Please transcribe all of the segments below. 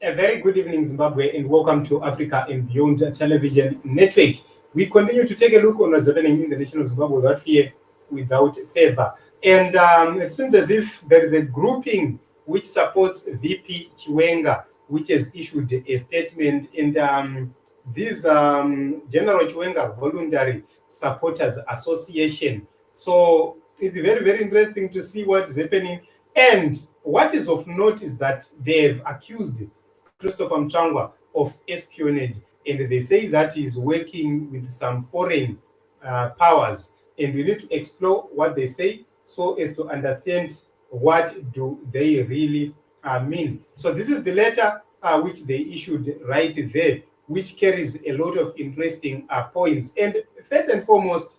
A very good evening, Zimbabwe, and welcome to Africa and Beyond Television Network. We continue to take a look on what's happening in the nation of Zimbabwe without fear, without favor. And it seems as if there is a grouping which supports VP Chiwenga, which has issued a statement. And this General Chiwenga Voluntary Supporters Association. So it's very, very interesting to see what is happening. And what is of note is that they've accused Christopher Mutsvangwa of espionage, and they say that he's working with some foreign powers. And we need to explore what they say so as to understand what do they really mean. So this is the letter which they issued right there, which carries a lot of interesting points. And first and foremost,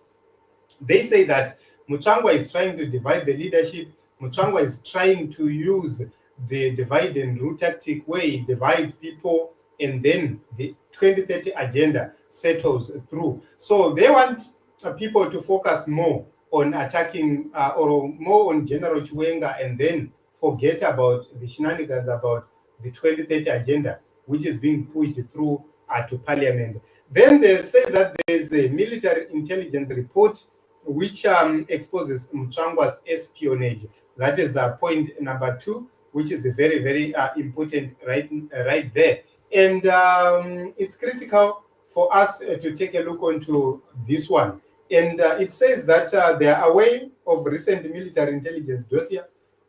they say that Mutsvangwa is trying to divide the leadership. Mutsvangwa is trying to use the divide and rule tactic where he divides people and then the 2030 agenda settles through. So they want people to focus more on attacking or more on General Chiwenga and then forget about the shenanigans about the 2030 agenda, which is being pushed through to parliament. Then they say that there's a military intelligence report which exposes Mutsvangwa's espionage. That is point number 2, which is very, very important right there. And it's critical for us to take a look onto this one. And it says that they are aware of recent military intelligence dossier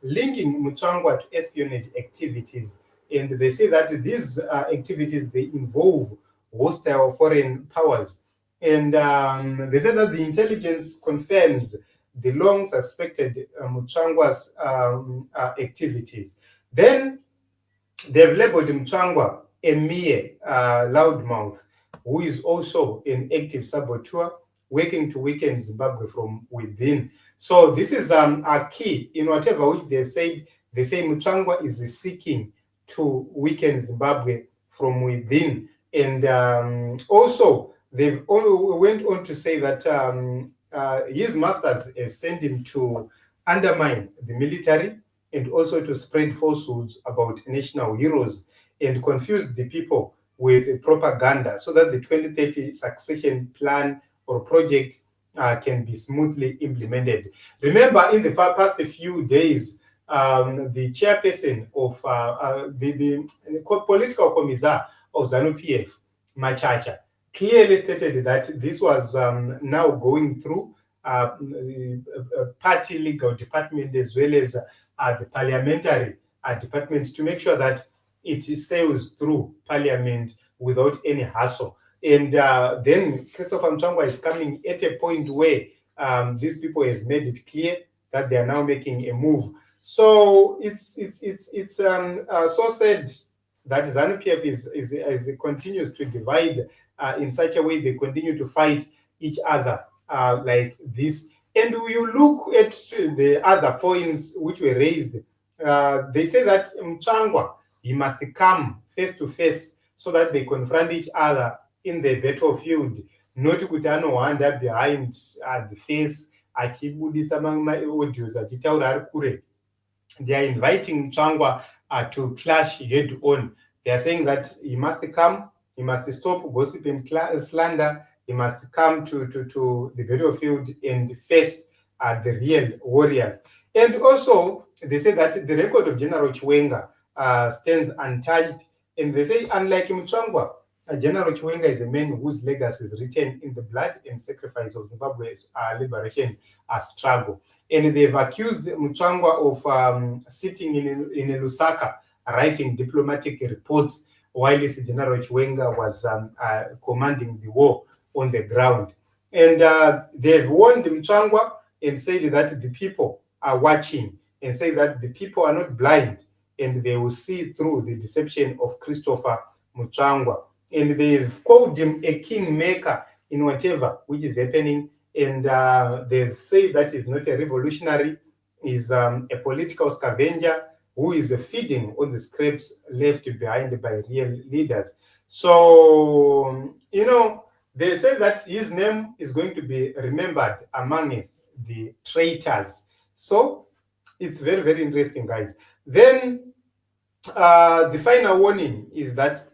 linking Mutsvangwa to espionage activities. And they say that these activities, they involve hostile foreign powers. And they say that the intelligence confirms the long suspected Mutsvangwa's activities. Then they've labeled Mutsvangwa a mere loudmouth, who is also an active saboteur working to weaken Zimbabwe from within. So this is a key in whatever which they've said. They say Mutsvangwa is seeking to weaken Zimbabwe from within. And also, they've went on to say that his masters have sent him to undermine the military and also to spread falsehoods about national heroes and confuse the people with propaganda so that the 2030 succession plan or project can be smoothly implemented. Remember, in the past few days, the chairperson of the political commissar of ZANU-PF, Machacha, clearly stated that this was now going through party legal department as well as the parliamentary department to make sure that it sails through parliament without any hassle. And then Christopher Mutsvangwa is coming at a point where these people have made it clear that they are now making a move. So it's so sad that ZANU-PF is continues to divide in such a way. They continue to fight each other like this. And you look at the other points which were raised. They say that Mutsvangwa, he must come face to face so that they confront each other in the battlefield, not kuti anohwanda behind the face achibudisa audios achitaura ari kure. They are inviting Mutsvangwa to clash head on. They are saying that he must come, he must stop gossip and slander, he must come to the battlefield and face the real warriors. And also, they say that the record of General Chiwenga stands untouched. And they say, unlike Mutsvangwa, General Chiwenga is a man whose legacy is written in the blood and sacrifice of Zimbabwe's liberation struggle. And they've accused Mutsvangwa of sitting in Lusaka writing diplomatic reports while General Chiwenga was commanding the war on the ground. And they've warned Mutsvangwa and said that the people are watching and say that the people are not blind and they will see through the deception of Christopher Mutsvangwa. And they've called him a kingmaker in whatever which is happening. And they've said that he's not a revolutionary, he's a political scavenger who is feeding on the scraps left behind by real leaders. So, they say that his name is going to be remembered amongst the traitors. So, it's very, very interesting, guys. Then The final warning is that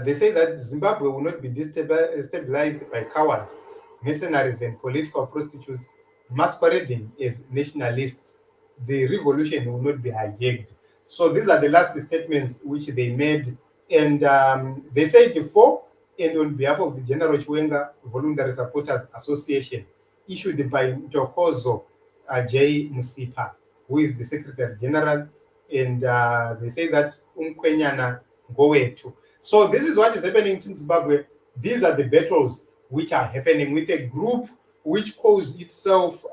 they say that Zimbabwe will not be stabilized by cowards, mercenaries, and political prostitutes masquerading as nationalists. The revolution will not be hijacked. So these are the last statements which they made, and they said before, and on behalf of the General Chiwenga Voluntary Supporters Association, issued by Ntokozo J. Musipa, who is the Secretary General, and they say that umkwenyana ngowetu. So this is what is happening in Zimbabwe. These are the battles which are happening with a group which calls itself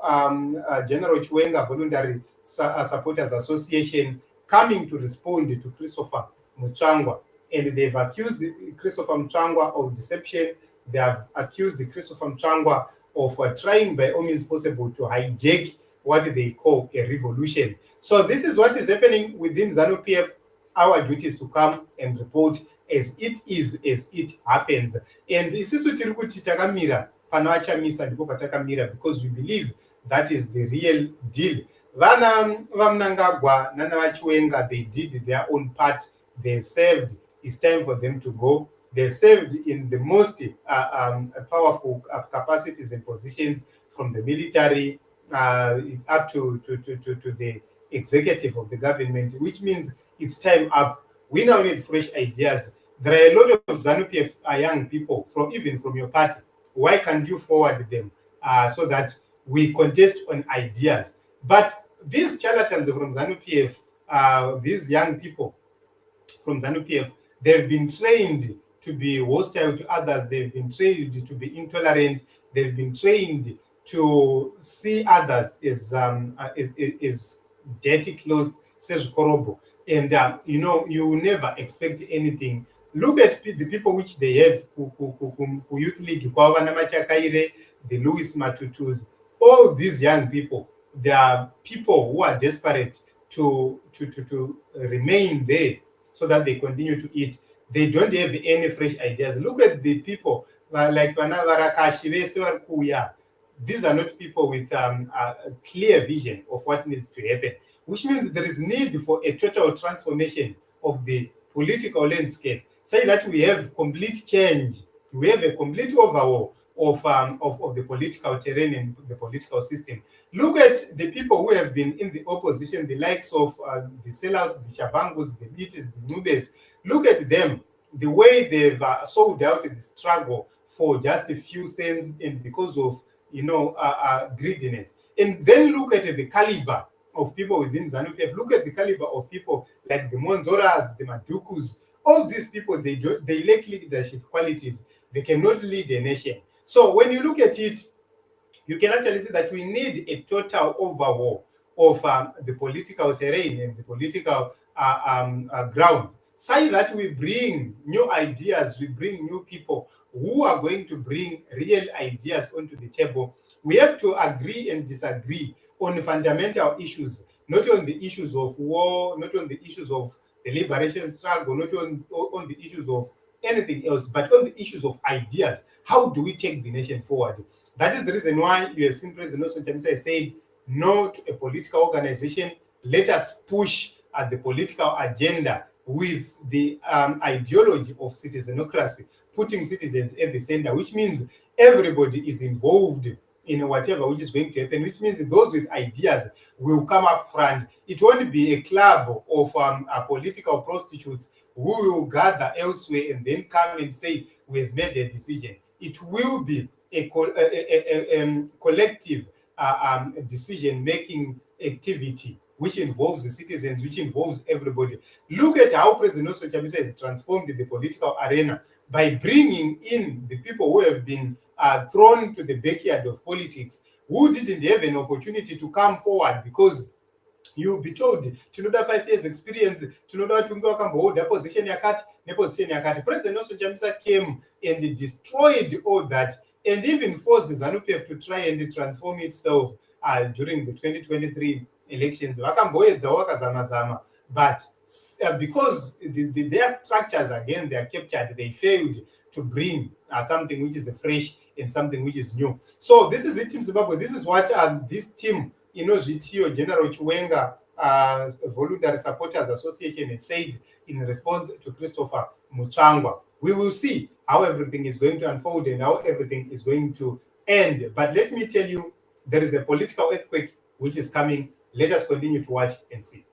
General Chiwenga Voluntary Supporters Association, coming to respond to Christopher Mutsvangwa. And they've accused Christopher Mutsvangwa of deception. They have accused Christopher Mutsvangwa of trying by all means possible to hijack what they call a revolution. So this is what is happening within ZANU-PF. Our duty is to come and report as it happens. And isusu tiri kuti takamira panavachamisa ndipo patakamira, because we believe that is the real deal. Vana vaMnangagwa nana vaChiwenga, they did their own part. They've served. It's time for them to go. They've served in the most powerful capacities and positions, from the military up to the executive of the government, which means it's time up. We now need fresh ideas. There are a lot of ZANU-PF young people, even from your party. Why can't you forward them so that we contest on ideas? But these charlatans from ZANU-PF, these young people from ZANU-PF, they've been trained to be hostile to others. They've been trained to be intolerant. They've been trained to see others as dirty clothes, says Korobo. And you will never expect anything. Look at the people which they have, who Youth League, the Louis Matutus, all these young people. They are people who are desperate to remain there so that they continue to eat. They don't have any fresh ideas. Look at the people like Vanavarakashi, Kuya. These are not people with a clear vision of what needs to happen, which means there is need for a total transformation of the political landscape, so that we have complete change, we have a complete overhaul of the political terrain and the political system. Look at the people who have been in the opposition, the likes of the sellouts, the Shabangus, the Bitis, the Nubes. Look at them, the way they've sold out the struggle for just a few cents, and because of greediness. And then look at the caliber of people within ZANU-PF. Look at the caliber of people like the Monzoras, the Madukus. All these people, they lack leadership qualities. They cannot lead a nation. So when you look at it, you can actually see that we need a total overhaul of the political terrain and the political ground, so that we bring new ideas, we bring new people who are going to bring real ideas onto the table. We have to agree and disagree on fundamental issues, not on the issues of war, not on the issues of the liberation struggle, not on the issues of anything else, but on the issues of ideas. How do we take the nation forward? That is the reason why you have seen President Nelson Chamisa said no to a political organization. Let us push at the political agenda with the ideology of citizenocracy, putting citizens at the center, which means everybody is involved in whatever which is going to happen, which means those with ideas will come up front. It won't be a club of political prostitutes who will gather elsewhere and then come and say, we've made a decision. It will be a collective decision-making activity, which involves the citizens, which involves everybody. Look at how President Nelson Chamisa has transformed the political arena by bringing in the people who have been thrown to the backyard of politics, who didn't have an opportunity to come forward, because you'll be told, tinoda 5 years experience, tinoda kuti unge wakamboholda position yakati neposition yakati. President Nelson Chamisa came and destroyed all that, and even forced the ZANU-PF to try and transform itself during the 2023 elections. Vakamboedzawo vakazama-zama, but because their structures, again, they are captured, they failed to bring something which is fresh and something which is new. So this is it, Team Zimbabwe. This is what this team, General Chiwenga Voluntary Supporters Association has said in response to Christopher Mutsvangwa. We will see how everything is going to unfold and how everything is going to end. But let me tell you, there is a political earthquake which is coming. Let us continue to watch and see.